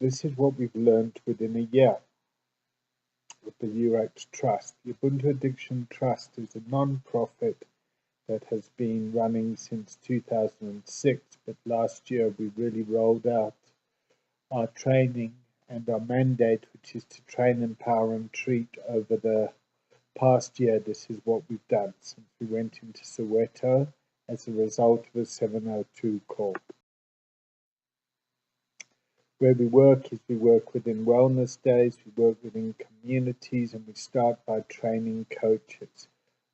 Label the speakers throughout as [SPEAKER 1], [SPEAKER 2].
[SPEAKER 1] This is what we've learned within a year with the U-ACT Trust. The Ubuntu Addiction Trust is a non-profit that has been running since 2006, but last year we really rolled out our training and our mandate, which is to train, empower and treat. Over the past year, this is what we've done since we went into Soweto as a result of a 702 call. Where we work within wellness days, we work within communities, and we start by training coaches.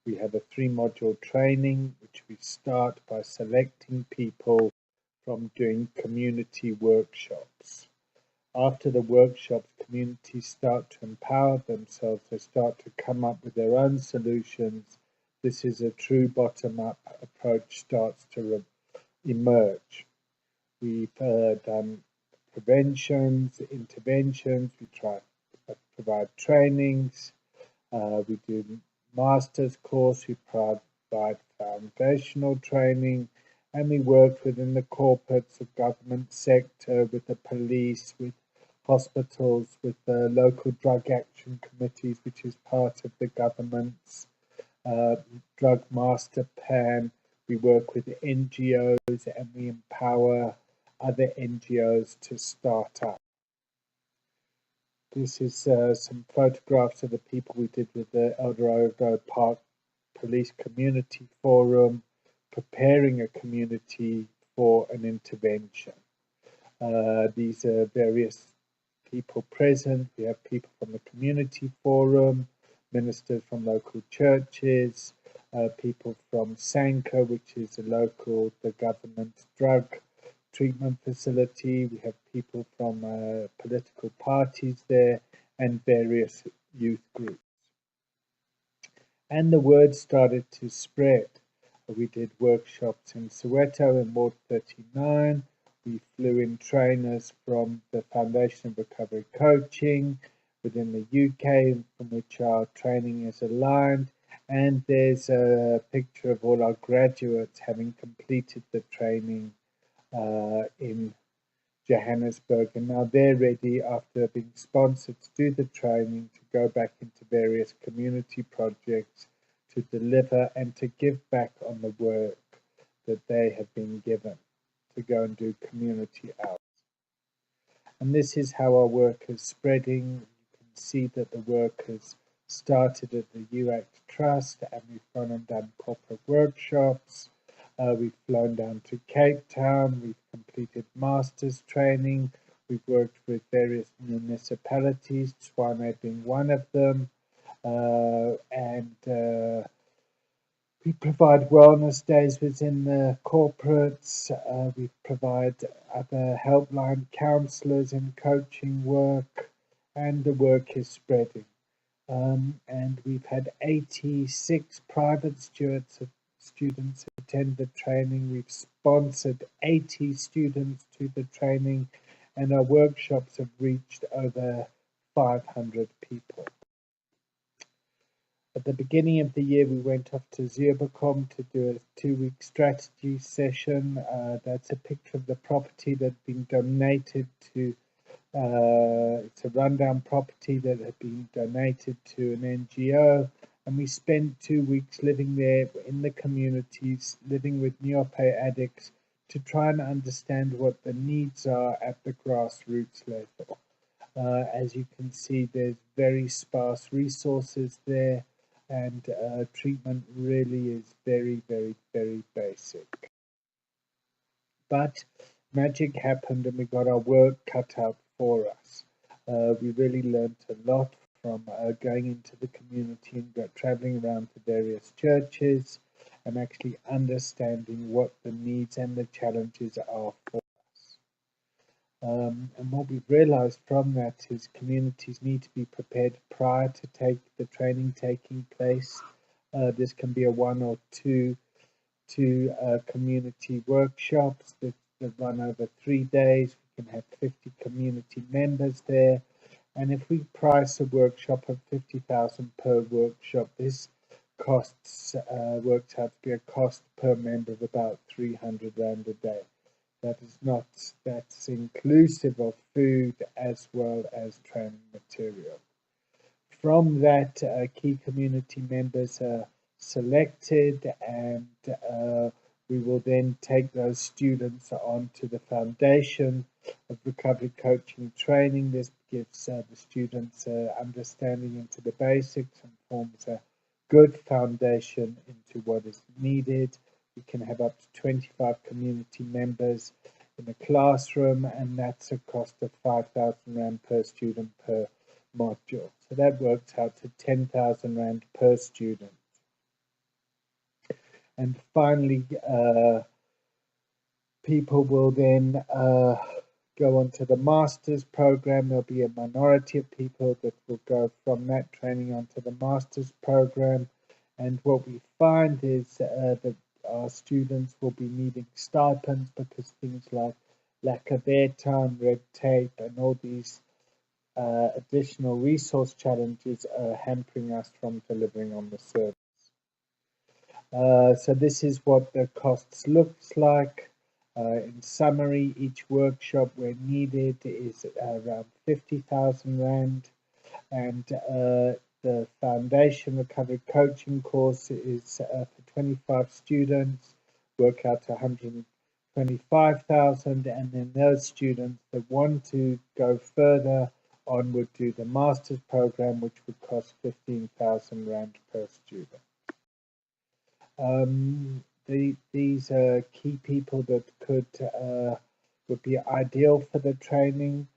[SPEAKER 1] We have a 3-module training, which we start by selecting people from doing community workshops. After the workshops, communities start to empower themselves. They start to come up with their own solutions. This is a true bottom-up approach starts to emerge. We've done preventions, interventions, we try to provide trainings, we do master's course, we provide foundational training, and we work within the corporates, the government sector, with the police, with hospitals, with the local drug action committees, which is part of the government's drug master plan. We work with NGOs and we empower other NGOs to start up. This is some photographs of the people we did with the Eldorado Park Police Community Forum, preparing a community for an intervention. These are various people present. We have people from the community forum, ministers from local churches, people from Sanka, which is the government drug treatment facility. We have people from political parties there and various youth groups. And the word started to spread. We did workshops in Soweto and Ward 39. We flew in trainers from the Foundation of Recovery Coaching within the UK, from which our training is aligned. And there's a picture of all our graduates having completed the training in Johannesburg, and now they're ready, after being sponsored, to do the training, to go back into various community projects, to deliver and to give back on the work that they have been given, to go and do community out. And this is how our work is spreading. You can see that the work has started at the U-ACT Trust, and we've gone and done corporate workshops. We've flown down to Cape Town, we've completed master's training, we've worked with various municipalities, Tshwane being one of them, and we provide wellness days within the corporates, we provide other helpline counsellors and coaching work, and the work is spreading. And we've had 86 private students attend the training. We've sponsored 80 students to the training, and our workshops have reached over 500 people. At the beginning of the year, we went off to Zeerbecom to do a 2-week strategy session. That's a picture of the property that had been donated to. It's a rundown property that had been donated to an NGO. And we spent 2 weeks living there in the communities, living with Niope addicts, to try and understand what the needs are at the grassroots level. As you can see, there's very sparse resources there, and treatment really is very, very, very basic. But magic happened, and we got our work cut out for us. We really learned a lot from going into the community and traveling around to various churches and actually understanding what the needs and the challenges are for us. And what we've realized from that is communities need to be prepared prior to the training taking place. This can be a 1 or 2 community workshops that run over 3 days. We can have 50 community members there. And if we price a workshop of 50,000 per workshop, this works out to be a cost per member of about 300 Rand a day. That's inclusive of food as well as training material. From that, key community members are selected, and we will then take those students on to the foundation of recovery coaching training. This gives the students understanding into the basics and forms a good foundation into what is needed. We can have up to 25 community members in a classroom, and that's a cost of 5,000 Rand per student per module. So that works out to 10,000 Rand per student. And finally, people will then go on to the master's program. There'll be a minority of people that will go from that training onto the master's program. And what we find is that our students will be needing stipends because things like lack of airtime, red tape, and all these additional resource challenges are hampering us from delivering on the service. So this is what the costs looks like. In summary, each workshop where needed is around 50,000 Rand, and the foundation recovery coaching course is for 25 students, work out to 125,000, and then those students that want to go further on would do the master's program, which would cost 15,000 Rand per student. These are key people that would be ideal for the training.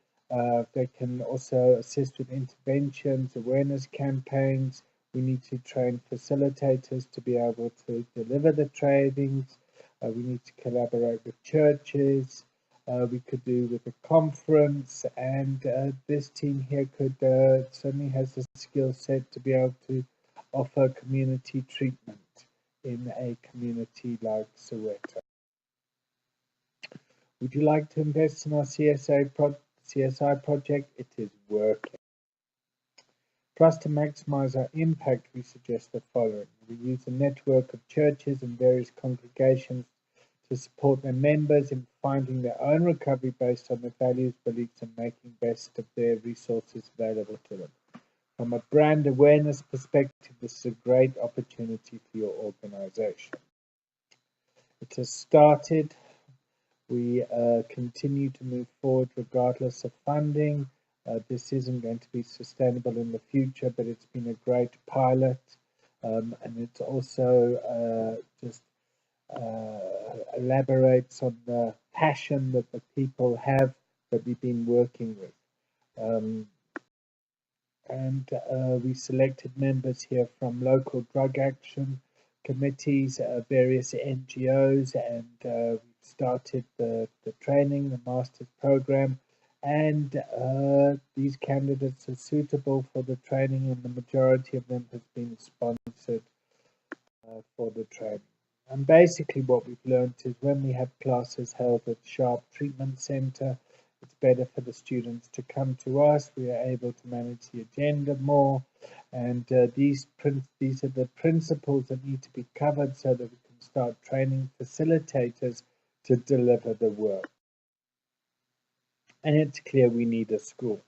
[SPEAKER 1] They can also assist with interventions, awareness campaigns. We need to train facilitators to be able to deliver the trainings. We need to collaborate with churches. We could do with a conference, and this team here could certainly has the skill set to be able to offer community treatment in a community like Soweto. Would you like to invest in our CSI project? It is working. For us to maximize our impact, we suggest the following. We use a network of churches and various congregations to support their members in finding their own recovery based on their values, beliefs, and making best of their resources available to them. From a brand awareness perspective, this is a great opportunity for your organization. It has started. We continue to move forward regardless of funding. This isn't going to be sustainable in the future, but it's been a great pilot, and it also elaborates on the passion that the people have that we've been working with. We selected members here from local drug action committees, various NGOs, and we started the training, the master's program, and these candidates are suitable for the training, and the majority of them has been sponsored for the training. And basically what we've learned is when we have classes held at Sharp Treatment Center, it's better for the students to come to us. We are able to manage the agenda more, and these are the principles that need to be covered so that we can start training facilitators to deliver the work. And it's clear we need a school.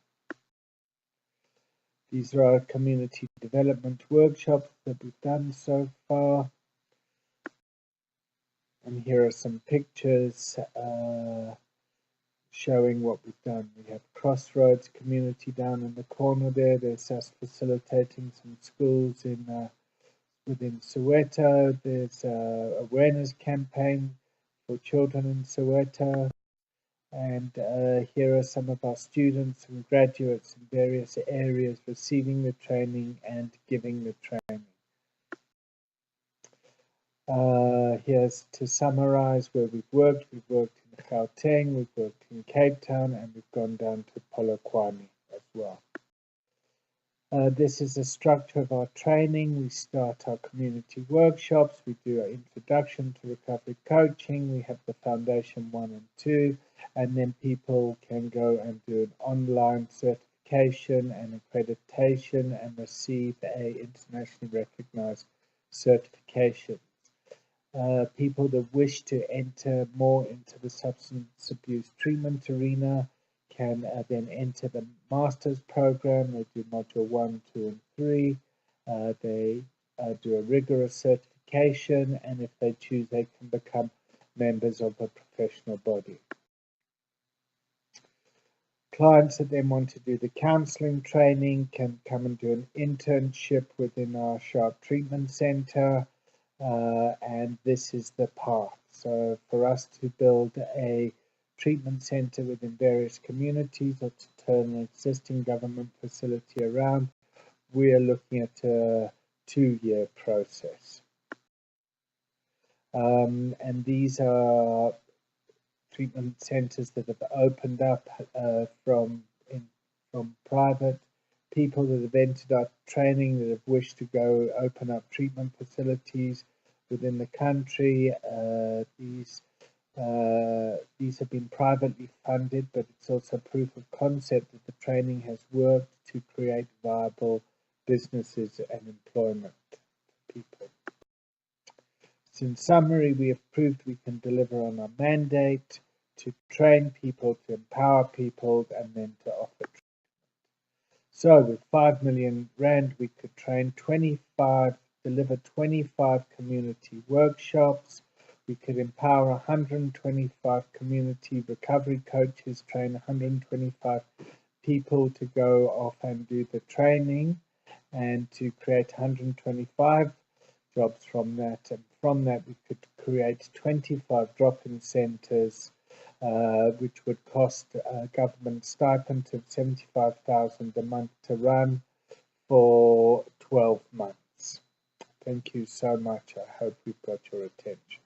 [SPEAKER 1] These are our community development workshops that we've done so far. And here are some pictures showing what we've done. We have Crossroads community down in the corner there. There's us facilitating some schools within Soweto. There's an awareness campaign for children in Soweto. And here are some of our students and graduates in various areas receiving the training and giving the training. Here's to summarize where we've worked. We've worked in Gauteng, we've worked in Cape Town, and we've gone down to Polokwane as well. This is the structure of our training. We start our community workshops. We do our introduction to recovery coaching. We have the foundation 1 and 2, and then people can go and do an online certification and accreditation and receive a internationally recognized certification. people that wish to enter more into the substance abuse treatment arena can then enter the master's program. They do module 1, 2, and 3. They do a rigorous certification, and if they choose, they can become members of a professional body. Clients that then want to do the counselling training can come and do an internship within our Sharp Treatment Centre, and this is the path. So for us to build a treatment centre within various communities or to turn an existing government facility around, we are looking at a 2-year process. And these are treatment centres that have opened up from private people that have entered our training, that have wished to go open up treatment facilities within the country. These have been privately funded, but it's also proof of concept that the training has worked to create viable businesses and employment for people. So in summary, we have proved we can deliver on our mandate to train people, to empower people, and then to offer treatment. So with 5 million Rand, we could deliver 25 community workshops. We could empower 125 community recovery coaches, train 125 people to go off and do the training, and to create 125 jobs from that. And from that, we could create 25 drop-in centres, which would cost a government stipend of 75,000 a month to run for 12 months. Thank you so much. I hope we've got your attention.